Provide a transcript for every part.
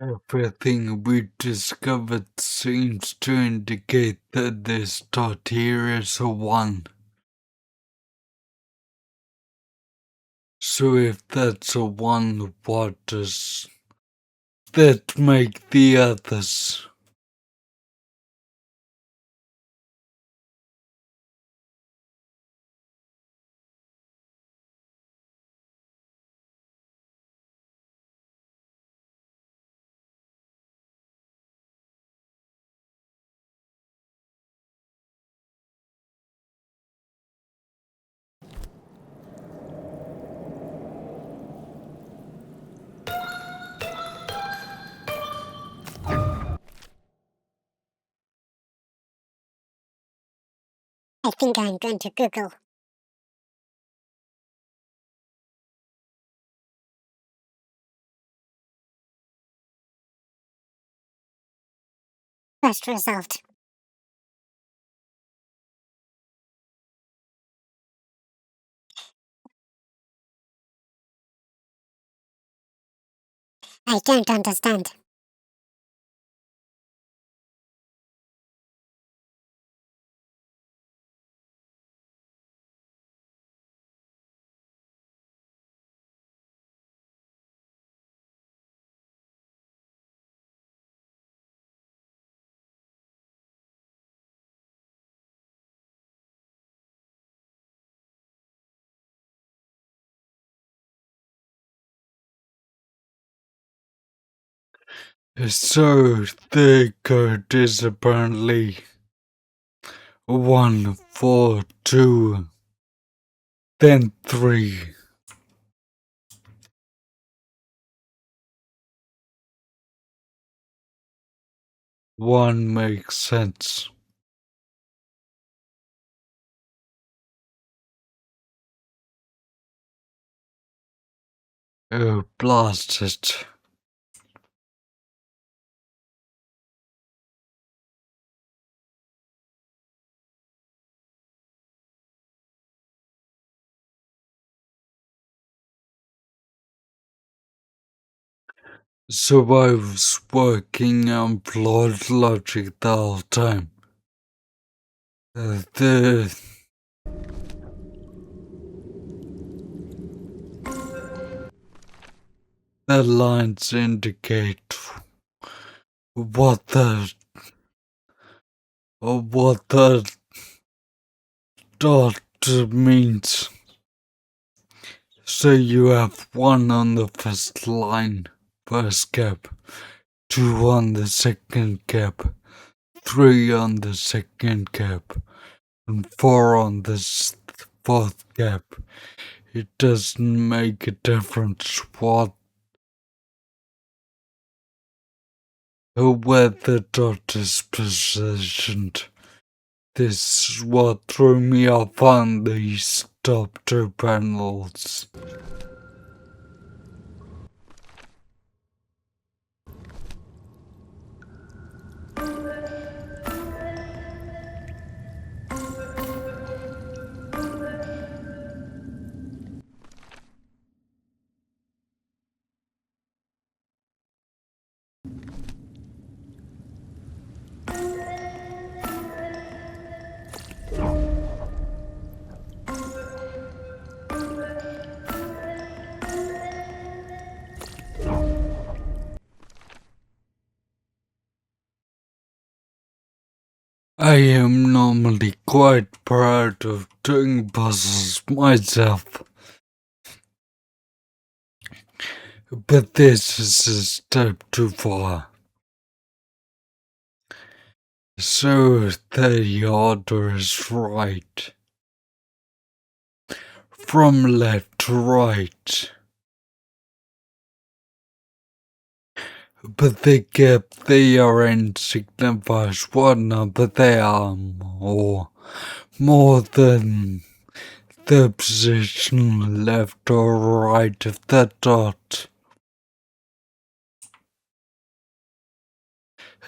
Everything we discovered seems to indicate that this dot here is a 1. So if that's a 1, what does that make the others? I think I'm going to Google. First result. I don't understand. So the code is apparently 1, 4, 2, then 3. 1 makes sense. Oh, blast it. So I was working on flawed logic the whole time. The lines indicate what the dot means. So you have 1 on the first line, first gap, 2 on the second gap, 3 on the second gap, and 4 on the fourth gap. It doesn't make a difference where the dot is positioned. This is what threw me off on these top 2 panels. I am normally quite proud of doing puzzles myself, but this is a step too far. So the order is right. From left to right. But the gap they are in signifies what number they are more than the position left or right of the dot.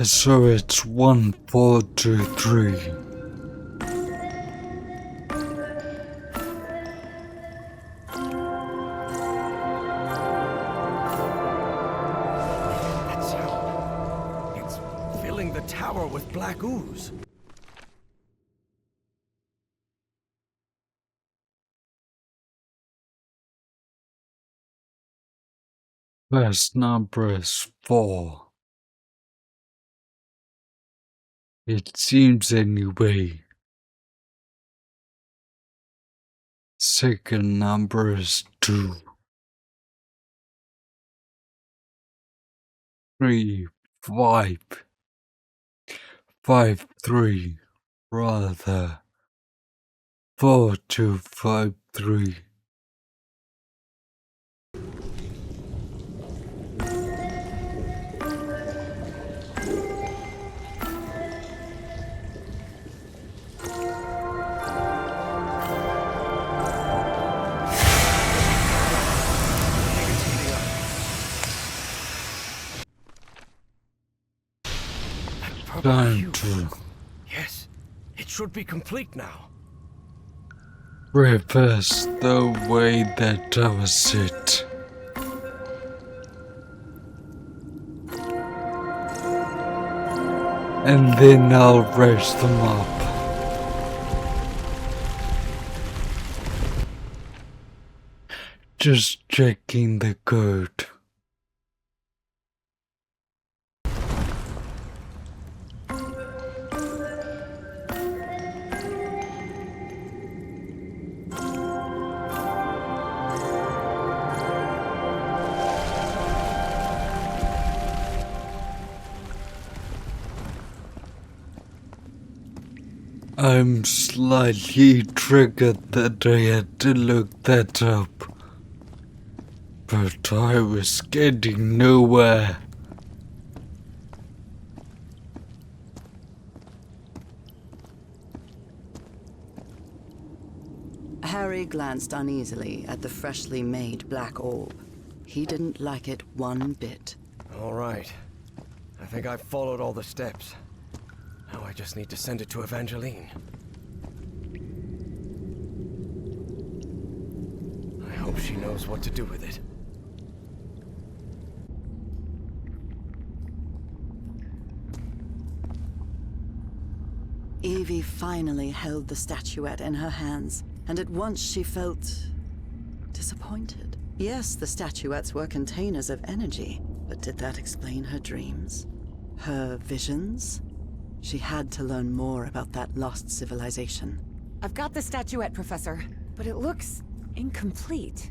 So it's 1, 4, 2, 3. tower with black ooze. First number is 4. It seems anyway. Second number is 2. 3, 5. 5, 3. Rather. 4, 2, 5, 3. Time to Yes, it should be complete now. reverse the way that I was it. And then I'll raise them up. Just checking the code. I'm slightly triggered that I had to look that up, but I was getting nowhere. Harry glanced uneasily at the freshly made black orb. He didn't like it one bit. All right. I think I've followed all the steps. Now I just need to send it to Evangeline. I hope she knows what to do with it. Evie finally held the statuette in her hands, and at once she felt disappointed. Yes, the statuettes were containers of energy, but did that explain her dreams? Her visions? She had to learn more about that lost civilization. I've got the statuette, Professor, but it looks incomplete.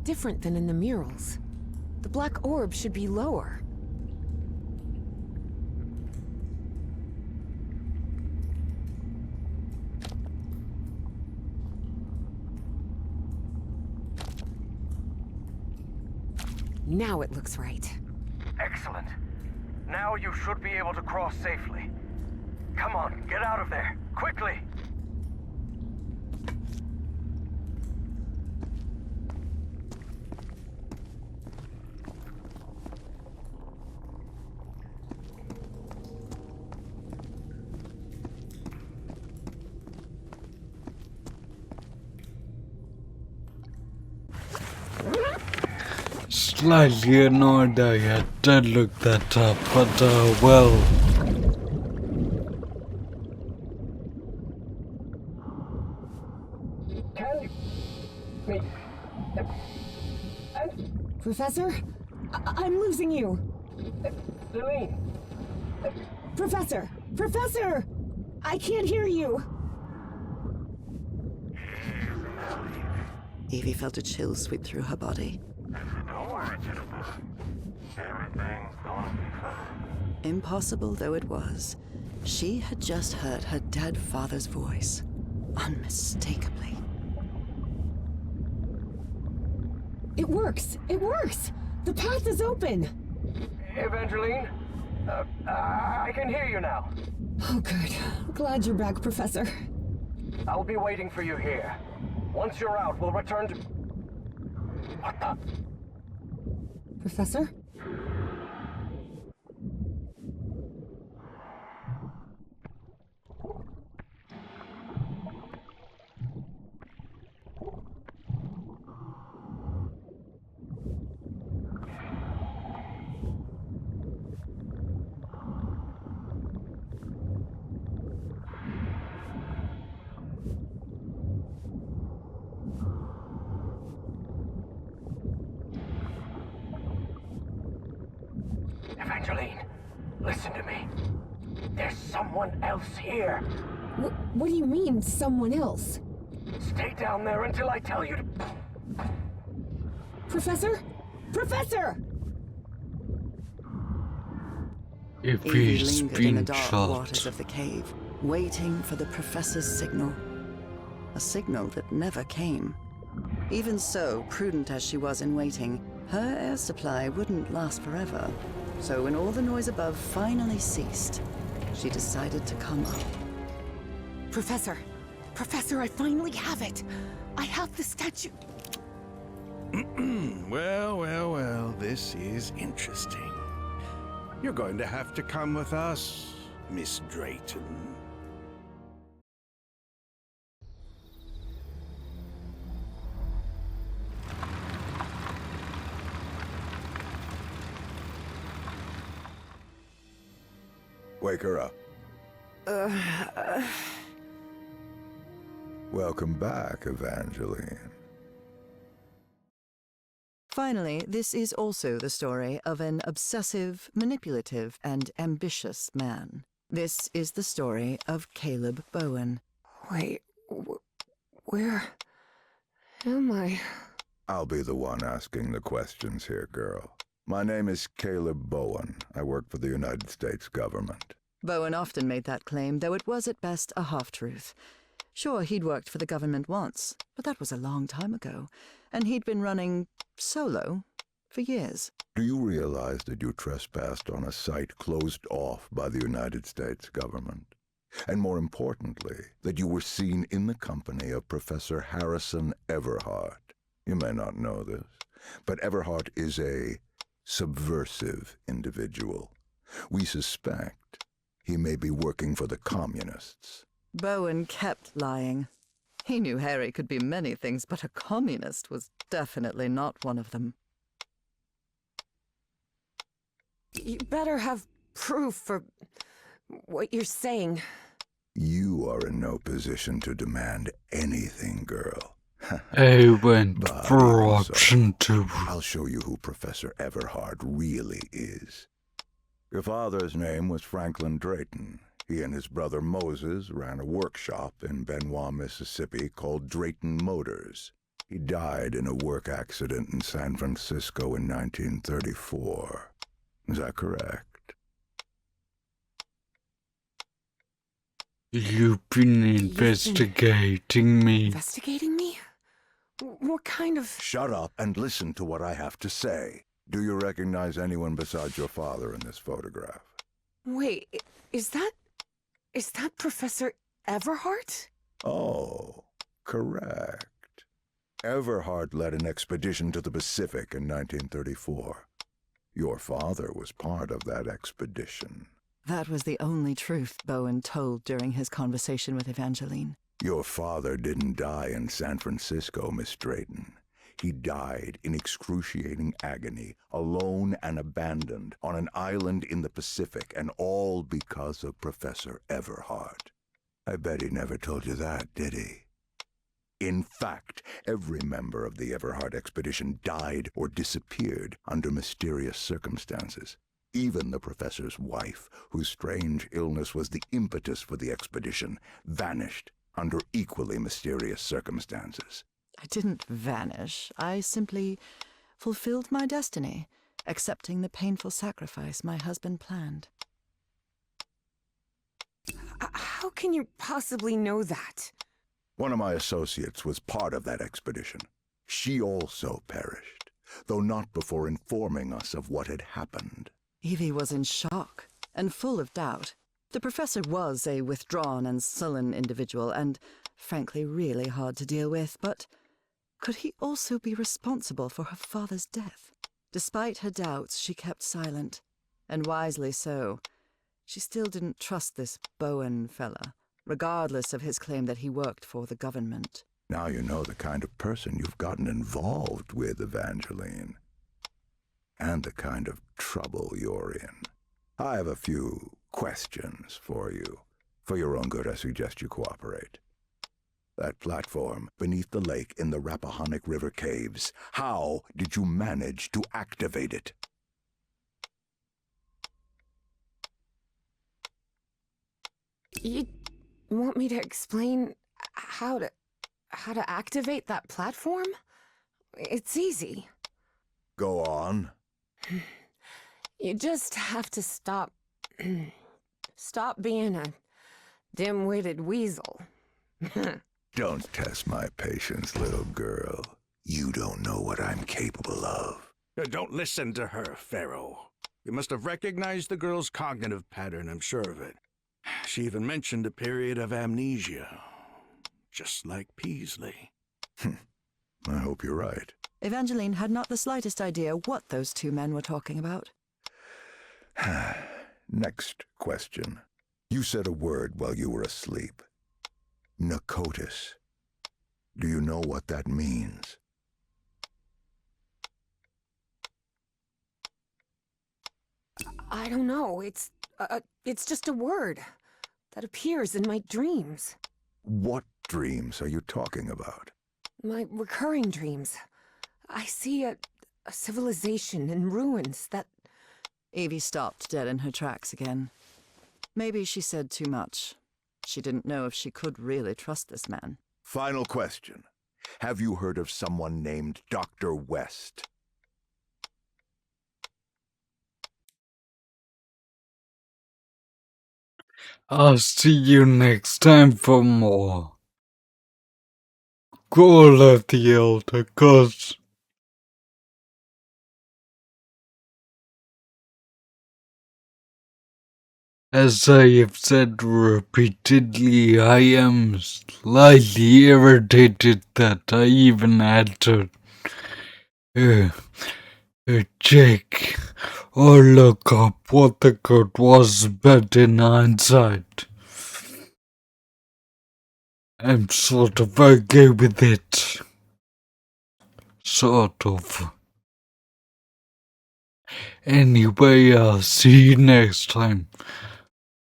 Different than in the murals. The black orb should be lower. Now it looks right. Excellent. Now you should be able to cross safely. Come on, get out of there, quickly! Slightly annoyed I had to look that up, but well. Professor? I'm losing you! Celine! Professor! Professor! I can't hear you! Evie felt a chill sweep through her body. Impossible though it was, she had just heard her dead father's voice, unmistakably. It works! It works! The path is open! Evangeline? I can hear you now. Oh, good. Glad you're back, Professor. I'll be waiting for you here. Once you're out, we'll return to... What the... Professor? Evangeline, listen to me. There's someone else here. What do you mean, someone else? Stay down there until I tell you to... Professor? Professor! If Evie he's lingered in the been dark waters shot, of the cave, waiting for the professor's signal. A signal that never came. Even so, prudent as she was in waiting, her air supply wouldn't last forever. So when all the noise above finally ceased, she decided to come up. Professor! Professor, I finally have it! I have the statue. Well, this is interesting. You're going to have to come with us, Miss Drayton. Wake her up. Welcome back, Evangeline. Finally, this is also the story of an obsessive, manipulative, and ambitious man. This is the story of Caleb Bowen. Wait, where am I? I'll be the one asking the questions here, girl. My name is Caleb Bowen. I work for the United States government. Bowen often made that claim, though it was at best a half-truth. Sure, he'd worked for the government once, but that was a long time ago, and he'd been running solo for years. Do you realize that you trespassed on a site closed off by the United States government? And more importantly, that you were seen in the company of Professor Harrison Everhart. You may not know this, but Everhart is a subversive individual. We suspect he may be working for the communists. Bowen kept lying. He knew Harry could be many things, but a communist was definitely not one of them. You better have proof for what you're saying. You are in no position to demand anything, girl. I went But for even option so, 2. I'll show you who Professor Everhart really is. Your father's name was Franklin Drayton. He and his brother Moses ran a workshop in Benoit, Mississippi called Drayton Motors. He died in a work accident in San Francisco in 1934. Is that correct? You've been investigating me. Investigating me? What kind of... Shut up and listen to what I have to say. Do you recognize anyone besides your father in this photograph? Wait, is that Professor Everhart? Oh, correct. Everhart led an expedition to the Pacific in 1934. Your father was part of that expedition. That was the only truth Bowen told during his conversation with Evangeline. Your father didn't die in San Francisco, Miss Drayton. He died in excruciating agony, alone and abandoned, on an island in the Pacific, and all because of Professor Everhart. I bet he never told you that, did he? In fact, every member of the Everhart expedition died or disappeared under mysterious circumstances. Even the professor's wife, whose strange illness was the impetus for the expedition, vanished under equally mysterious circumstances. I didn't vanish. I simply fulfilled my destiny, accepting the painful sacrifice my husband planned. How can you possibly know that? One of my associates was part of that expedition. She also perished, though not before informing us of what had happened. Evie was in shock and full of doubt. The professor was a withdrawn and sullen individual and, frankly, really hard to deal with, but could he also be responsible for her father's death? Despite her doubts, she kept silent, and wisely so. She still didn't trust this Bowen fella, regardless of his claim that he worked for the government. Now you know the kind of person you've gotten involved with, Evangeline. And the kind of trouble you're in. I have a few questions for you. For your own good, I suggest you cooperate. That platform beneath the lake in the Rappahannock River caves, how did you manage to activate it? You want me to explain how to activate that platform? It's easy. Go on. You just have to stop being a dim-witted weasel. Don't test my patience, little girl. You don't know what I'm capable of. Don't listen to her, Pharaoh. You must have recognized the girl's cognitive pattern, I'm sure of it. She even mentioned a period of amnesia. Just like Peasley. I hope you're right. Evangeline had not the slightest idea what those two men were talking about. Next question. You said a word while you were asleep. Nakotis. Do you know what that means? I don't know. It's just a word that appears in my dreams. What dreams are you talking about? My recurring dreams. I see a civilization in ruins that... Evie stopped dead in her tracks again. Maybe she said too much. She didn't know if she could really trust this man. Final question. Have you heard of someone named Dr. West? I'll see you next time for more Call of the Elder Gods. As I have said repeatedly, I am slightly irritated that I even had to check or look up what the code was, but in hindsight, I'm sort of okay with it. Sort of. Anyway, I'll see you next time.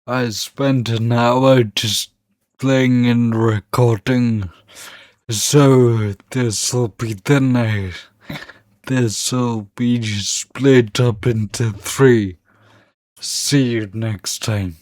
I spent an hour just playing and recording, so this'll be the next. This'll be split up into 3. See you next time.